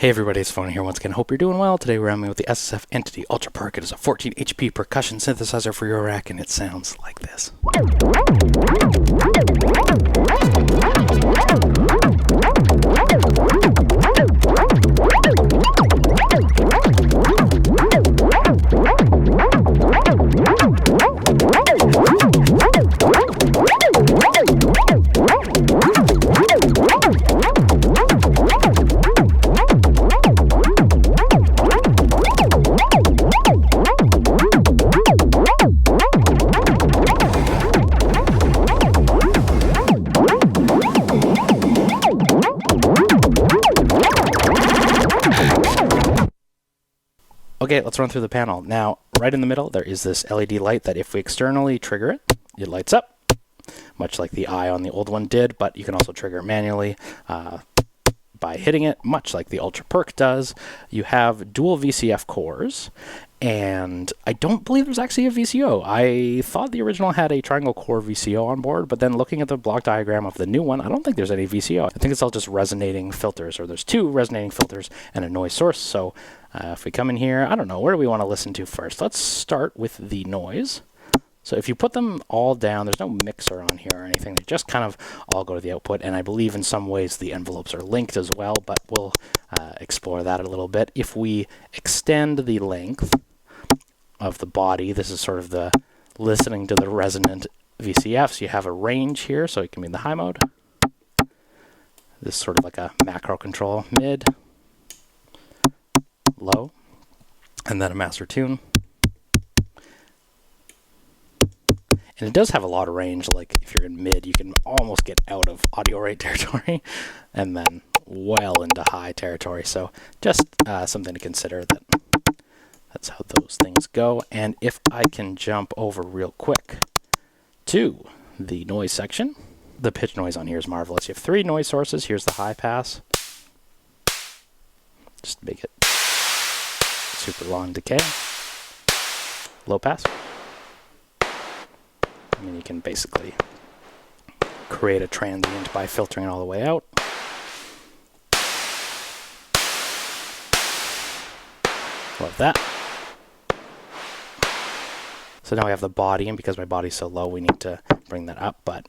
Hey everybody, it's Tafony here once again. Hope you're doing well. Today we're having with the SSF Entity Ultra-Perc. It is a 14 HP percussion synthesizer for your rack, and it sounds like this. Okay, let's run through the panel. Now, right in the middle, there is this LED light that if we externally trigger it, it lights up, much like the eye on the old one did, but you can also trigger it manually by hitting it, much like the Ultra-Perc does. You have dual VCF cores, and I don't believe there's actually a VCO. I thought the original had a triangle core VCO on board, but then looking at the block diagram of the new one, I don't think there's any VCO. I think it's all just resonating filters, or there's two resonating filters and a noise source. So if we come in here, I don't know, where do we want to listen to first? Let's start with the noise. So if you put them all down, there's no mixer on here or anything. They just kind of all go to the output, and I believe in some ways the envelopes are linked as well, but we'll explore that a little bit. If we extend the length of the body, this is sort of the listening to the resonant VCFs. You have a range here, so it can be in the high mode. This is sort of like a macro control, mid, low, and then a master tune. And it does have a lot of range. Like if you're in mid, you can almost get out of audio rate territory and then well into high territory. So just something to consider, that that's how those things go. And if I can jump over real quick to the noise section, the pitch noise on here is marvelous. You have three noise sources. Here's the high pass. Just make it super long decay. Low pass. I mean, you can basically create a transient by filtering it all the way out. Love that. So now we have the body, and because my body's so low, we need to bring that up, but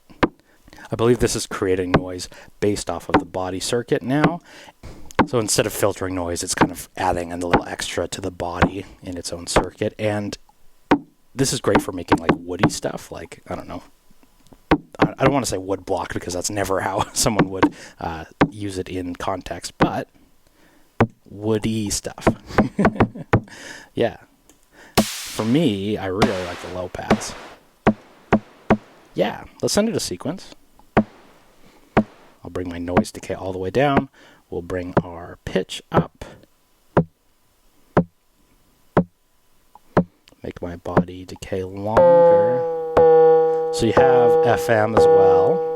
I believe this is creating noise based off of the body circuit now. So instead of filtering noise, it's kind of adding a little extra to the body in its own circuit, and this is great for making like woody stuff, like, I don't know, I don't want to say wood block because that's never how someone would use it in context, but woody stuff. Yeah. For me, I really like the low pass. Yeah, let's send it a sequence. I'll bring my noise decay all the way down. We'll bring our pitch up. Make my body decay longer. So you have FM as well.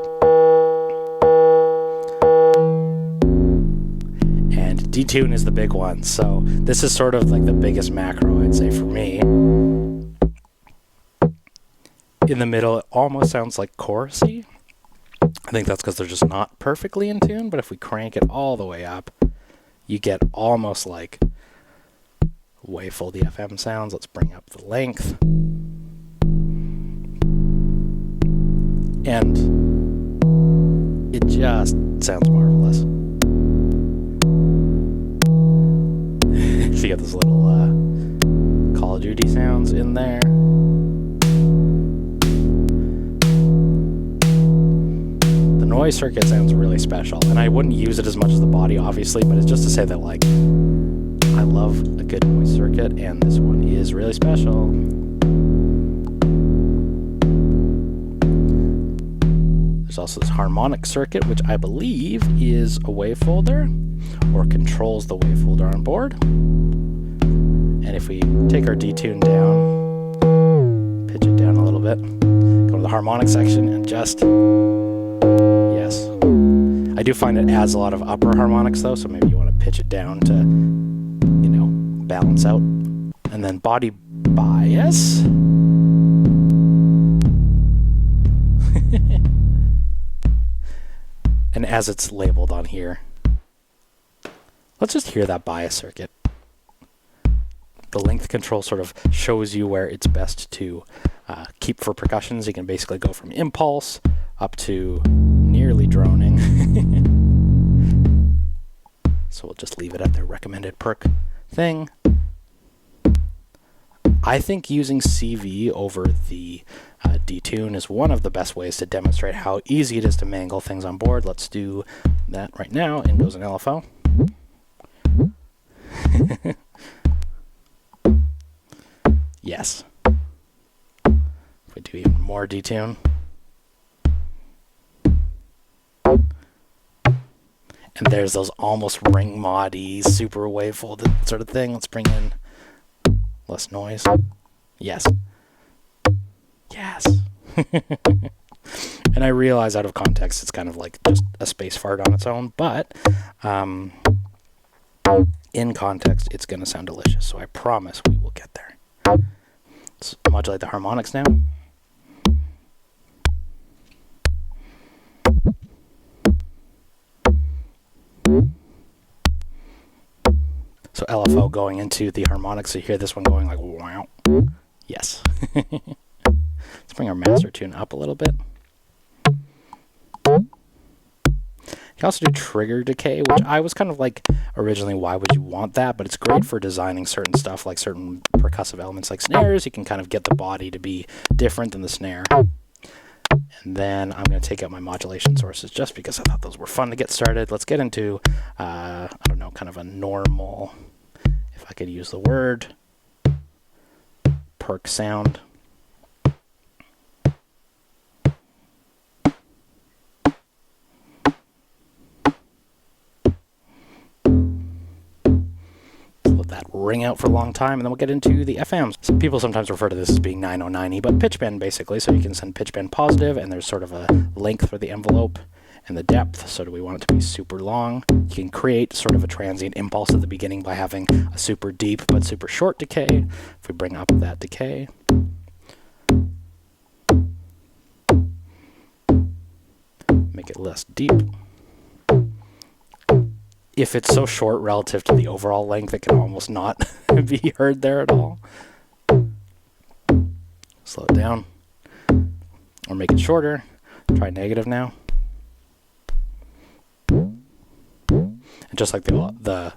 And detune is the big one. So this is sort of like the biggest macro, I'd say, for me. In the middle, it almost sounds like chorusy. I think that's because they're just not perfectly in tune, but if we crank it all the way up, you get almost like way full DFM sounds. Let's bring up the length. And it just sounds marvelous. So you get this little Call of Duty sounds in there. The noise circuit sounds really special, and I wouldn't use it as much as the body, obviously, but it's just to say that, like, I love a good noise circuit, and this one is really special. There's also this harmonic circuit, which I believe is a wave folder, or controls the wave folder on board. And if we take our detune down, pitch it down a little bit, go to the harmonic section, and just, yes. I do find it adds a lot of upper harmonics though, so maybe you want to pitch it down to, you know, balance out. And then body bias. And as it's labeled on here, Let's just hear that bias circuit. The length control sort of shows you where it's best to keep for percussions. You can basically go from impulse up to nearly droning. So we'll just leave it at the recommended perc thing. I think using CV over the detune is one of the best ways to demonstrate how easy it is to mangle things on board. Let's do that right now. In goes an LFO. Yes. If we do even more detune. And there's those almost ring mod-y, super wave folded sort of thing. Let's bring in less noise. Yes. Yes. And I realize out of context it's kind of like just a space fart on its own, but in context it's going to sound delicious, so I promise we will get there. Let's modulate the harmonics now. So LFO going into the harmonics, so you hear this one going like wow. Yes. Let's bring our master tune up a little bit. You can also do trigger decay, which I was kind of like originally, why would you want that? But it's great for designing certain stuff, like certain percussive elements like snares. You can kind of get the body to be different than the snare. And then I'm going to take out my modulation sources just because I thought those were fun to get started. Let's get into, I don't know, kind of a normal, if I could use the word, perc sound. Let that ring out for a long time, and then we'll get into the FMs. So people sometimes refer to this as being 909E, but pitch bend basically, so you can send pitch bend positive, and there's sort of a length for the envelope and the depth. So do we want it to be super long? You can create sort of a transient impulse at the beginning by having a super deep but super short decay. If we bring up that decay, make it less deep. If it's so short relative to the overall length, it can almost not be heard there at all. Slow it down. Or make it shorter. Try negative now. And just like the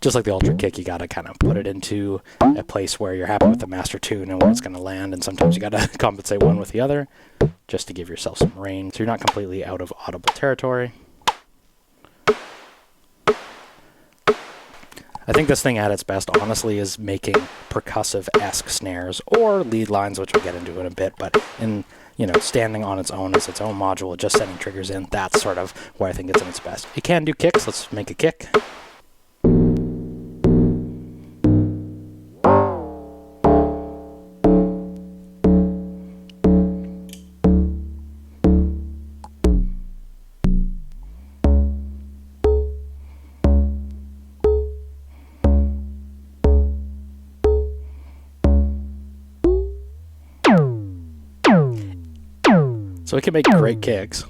Ultra kick, you gotta kind of put it into a place where you're happy with the master tune and where it's gonna land, and sometimes you gotta compensate one with the other just to give yourself some range so you're not completely out of audible territory. I think this thing at its best, honestly, is making percussive-esque snares or lead lines, which we'll get into in a bit. But in, standing on its own as its own module, just sending triggers in, that's sort of where I think it's in its best. It can do kicks. Let's make a kick. So it can make great kicks.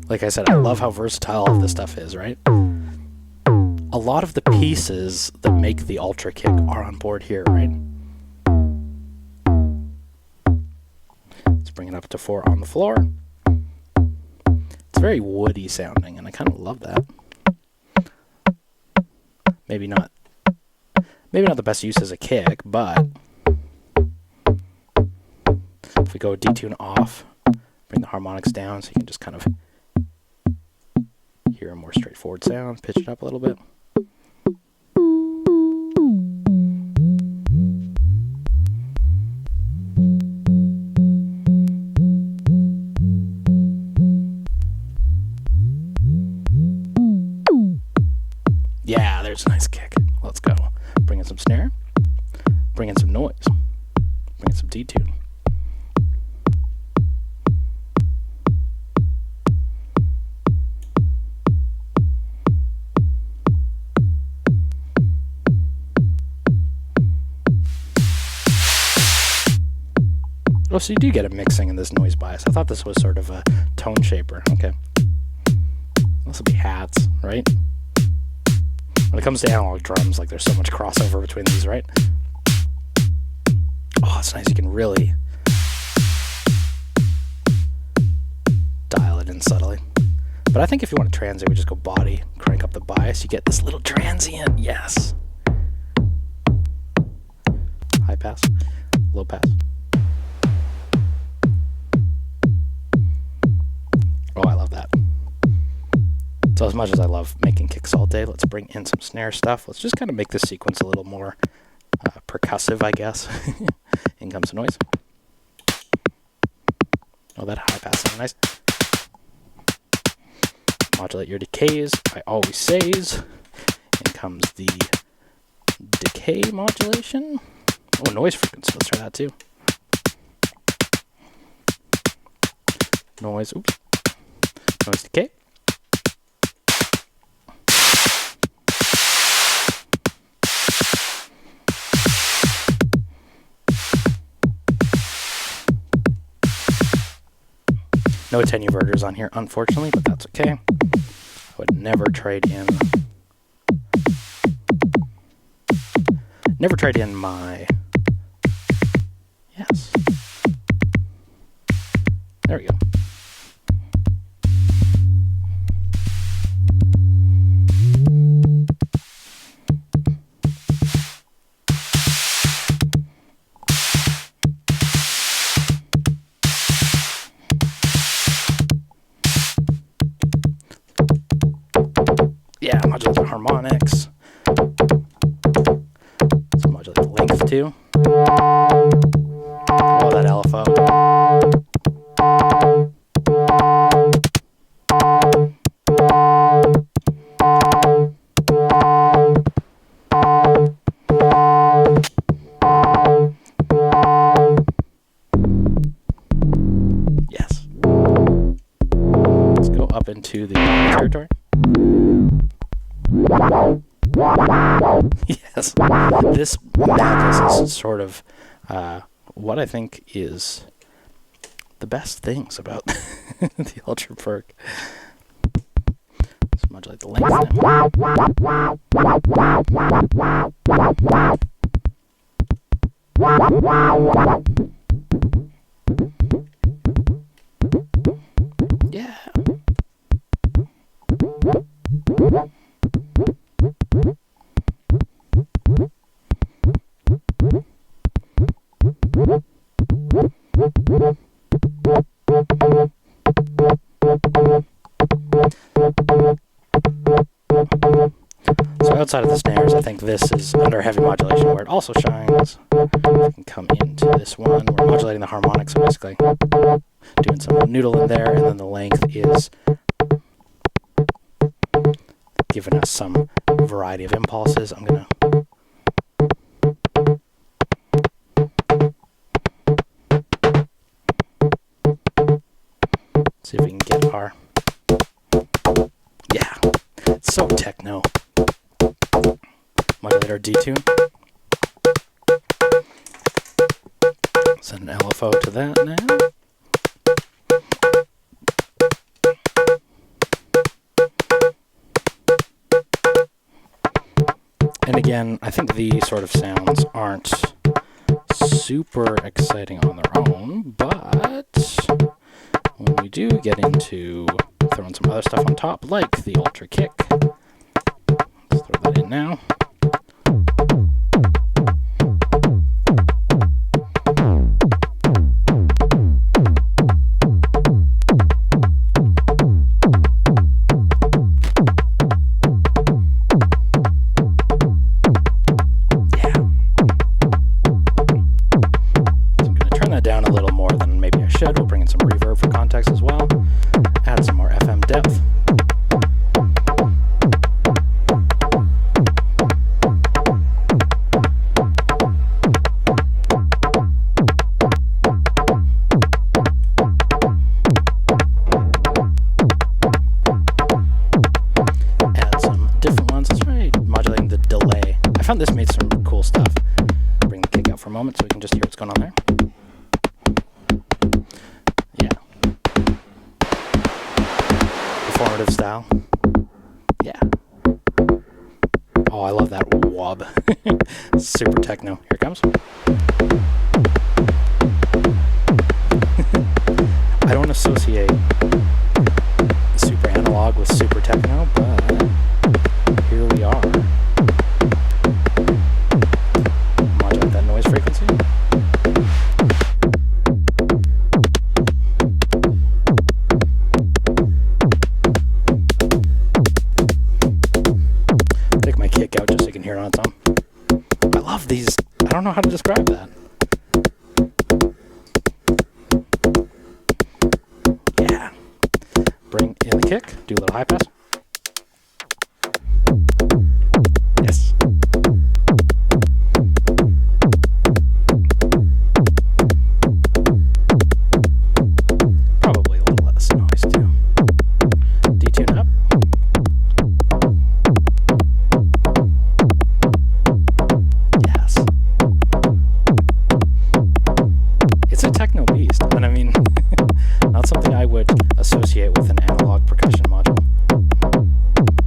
Like I said, I love how versatile all this stuff is, right? A lot of the pieces that make the Ultra kick are on board here, right? Let's bring it up to 4 on the floor. It's very woody sounding, and I kind of love that. Maybe not the best use as a kick, but if we go detune off, bring the harmonics down so you can just kind of hear a more straightforward sound. Pitch it up a little bit. Yeah, there's a nice kick. Let's go. Bring in some snare. Bring in some noise. Bring in some detune. Oh, so you do get a mixing in this noise bias. I thought this was sort of a tone shaper. Okay. This will be hats, right? When it comes to analog drums, like there's so much crossover between these, right? Oh, it's nice. You can really dial it in subtly. But I think if you want a transient, we just go body, crank up the bias. You get this little transient. Yes. High pass, low pass. Oh, I love that. So as much as I love making kicks all day, let's bring in some snare stuff. Let's just kind of make this sequence a little more percussive, I guess. In comes the noise. Oh, that high pass sounds nice. Modulate your decays, I always says. In comes the decay modulation. Oh, noise frequency, let's try that too. Noise, oops. Noise decay. No attenuverters on here, unfortunately, but that's okay. I would never trade in my, yes. There we go. Yeah, modulate the harmonics. Let's modulate the length too. Oh, that LFO. Yes. Let's go up into the territory. Yes, this madness is sort of what I think is the best things about the Ultra-Perc. Let's modulate the length now. Yeah. So outside of the snares, I think this is under heavy modulation where it also shines. I can come into this one. We're modulating the harmonics, so basically doing some noodle in there, and then the length is giving us some variety of impulses. I'm gonna see if we can get our, yeah, it's so techno. Modulate our detune. Send an LFO to that now. And again, I think these sort of sounds aren't super exciting on their own, but when we do get into throwing some other stuff on top, like the Ultra Kick, let's throw that in now. We'll bring in some reverb for context as well. Add some more FM depth. Add some different ones. Let's try modulating the delay. I found this made some cool stuff. Bring the kick out for a moment so we can just hear what's going on there. Performative style. Yeah. I love that wob. Super techno. Here it comes. I don't associate super analog with super techno, but here we are. Modulate that noise frequency. Take my kick out just so you can hear it on its own. I love these. I don't know how to describe that. Yeah. Bring in the kick. Do a little high pass. Yes. Probably a little less noise too. Detune up. Yes. It's a techno beast, and I mean, not something I would associate with an analog percussion module.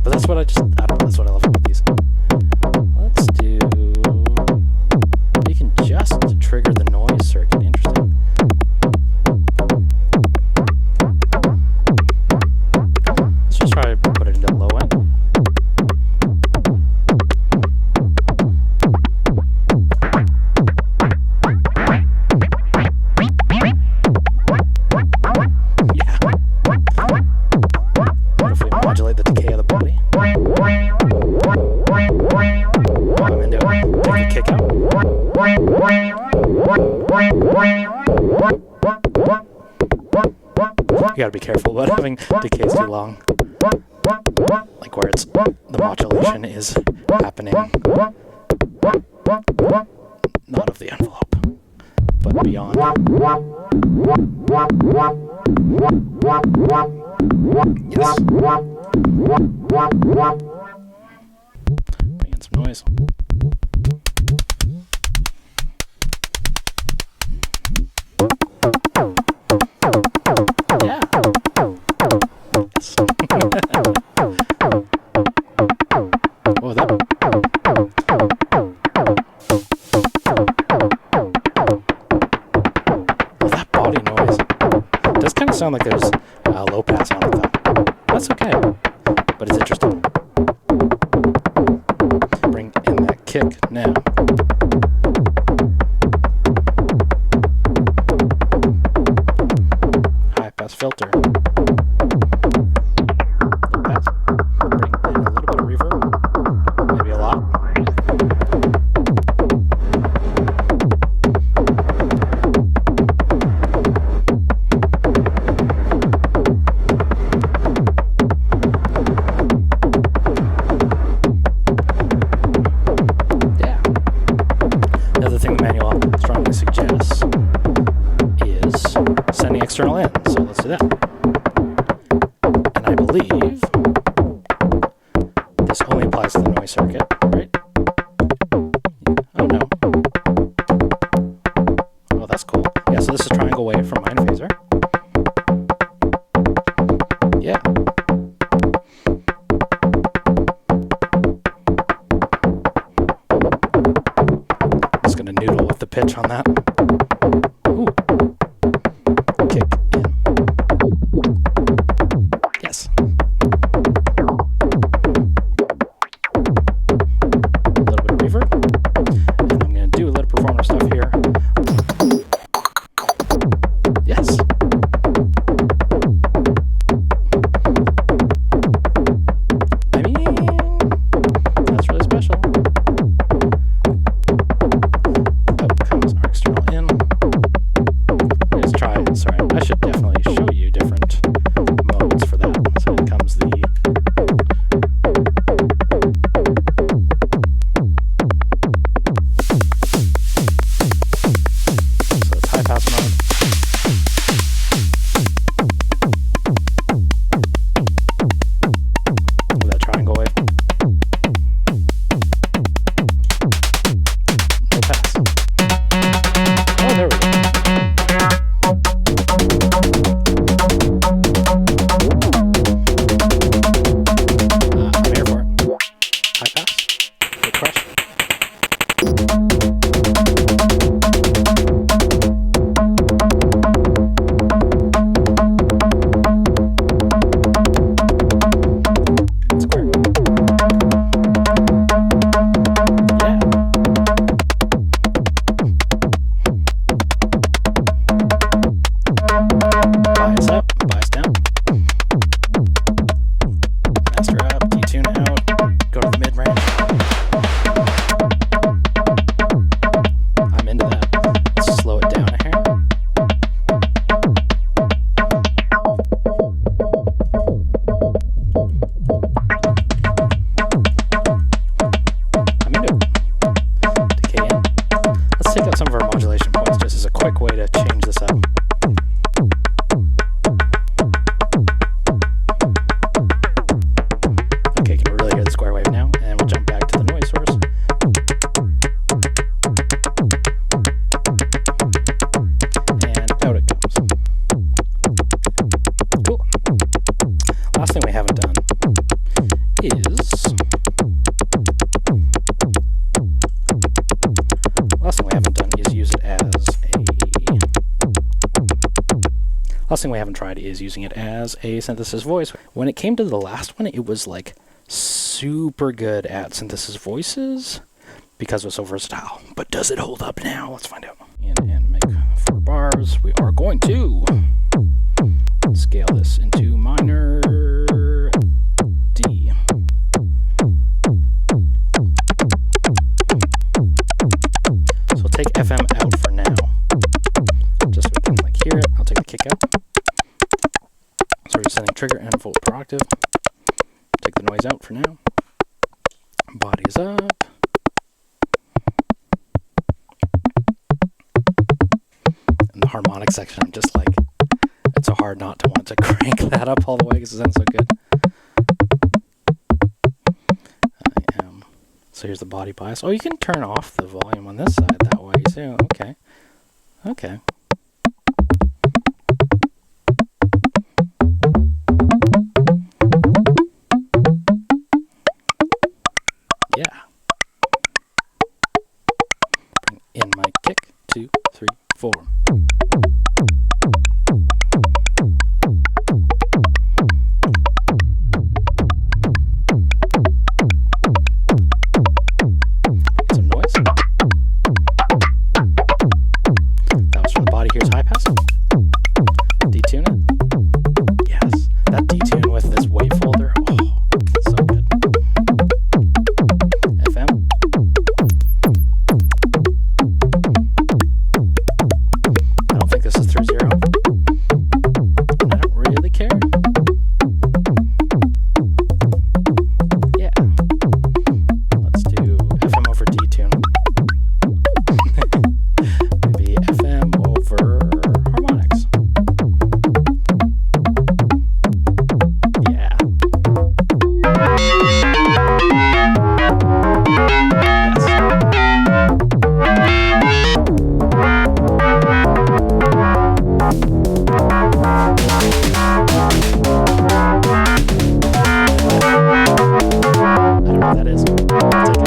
But that's what I don't know, that's what I love about these. Let's do, you can just trigger the noise circuit. Interesting. Let's just try to put it into low end. Yeah. What if we modulate the decay of the body? I'm into it. Take the kick out. You gotta be careful about having decays too long. Like where it's the modulation is happening not of the envelope, but beyond. Yes. Bring in some noise. Yeah. Yes. Oh, that. Well, that body noise does kind of sound like there's a low pass on it, though. That's okay, but it's interesting. Bring in that kick now. High pass filter. Low pass. Bring in a little bit of reverb. Maybe a lot. Another thing the manual strongly suggests is sending external in, so let's do that. And I believe this only applies to the noise circuit, right? Oh no. Oh, that's cool. Yeah, so this is triangle wave from Mind Phaser. Yeah. Just gonna noodle with the pitch on that. Ooh. Kick in. Yes. A little bit of reverb. And I'm gonna do a little performer stuff here. Yes. I mean, that's really special. Up comes our external in. quick way to change this up. Okay, can really hear the square wave now, and we'll jump back to the noise source. And out it comes. Cool. Last thing we haven't done is use it as last thing we haven't tried is using it as a synthesis voice. When it came to the last one, it was like super good at synthesis voices because it was so versatile. But does it hold up now? Let's find out. And make 4 bars. We are going to scale this into minor D. So we'll take FM out for now. Just so we can like hear it. I'll take the kick out. So we're setting trigger and volt per octave. Take the noise out for now. Body's up. And the harmonic section, I'm just like, it's so hard not to want to crank that up all the way because it sounds so good. So here's the body bias. Oh, you can turn off the volume on this side that way too. Okay. Okay. Yeah. Bring in my kick. 2, 3, 4. Some noise. That was from the body. Here's high pass. Detune it. Yes. That detune with this wave folder. Oh, so good. FM. I don't think this is through 0. And I don't really care. Yeah. Let's do FM over detune. Maybe FM over harmonics. Yeah. I don't know what that is. I'll take it.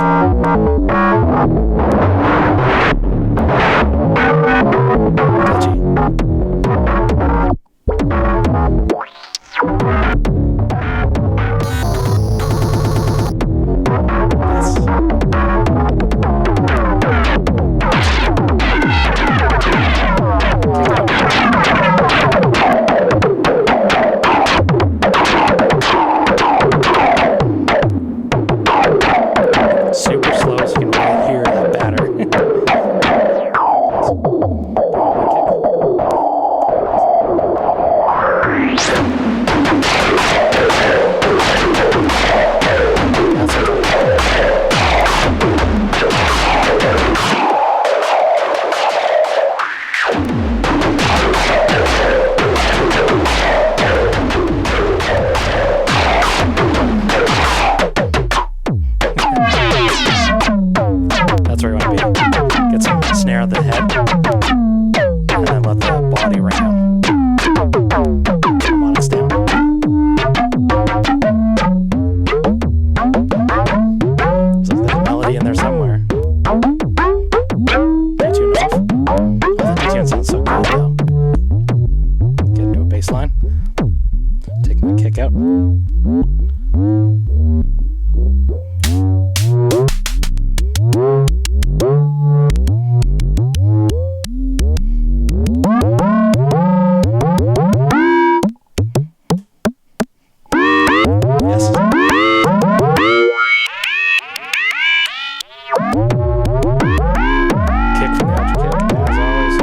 Touchy. Super slow so you can really hear that batter. That's where you want to be. Get some snare at the head, and then let the body ram. Harmonics down. So there's a melody in there somewhere. Detune off. Oh, the detune sounds so good though. Get into a bass line. Take my kick out. Yes. Kick from the ultra kick, as always.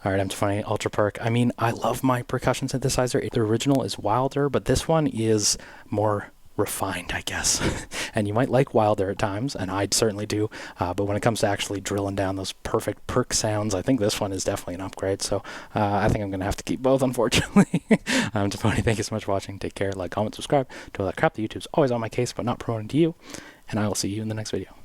Alright, I'm Tafony, Ultra-Perc. I mean, I love my percussion synthesizer. The original is wilder, but this one is more refined, I guess. And you might like Wilder at times, and I certainly do, but when it comes to actually drilling down those perfect perc sounds, I think this one is definitely an upgrade, so I think I'm going to have to keep both, unfortunately. I'm Tafony, thank you so much for watching. Take care, like, comment, subscribe, do all that crap. The YouTube's always on my case, but not promoting to you, and I will see you in the next video.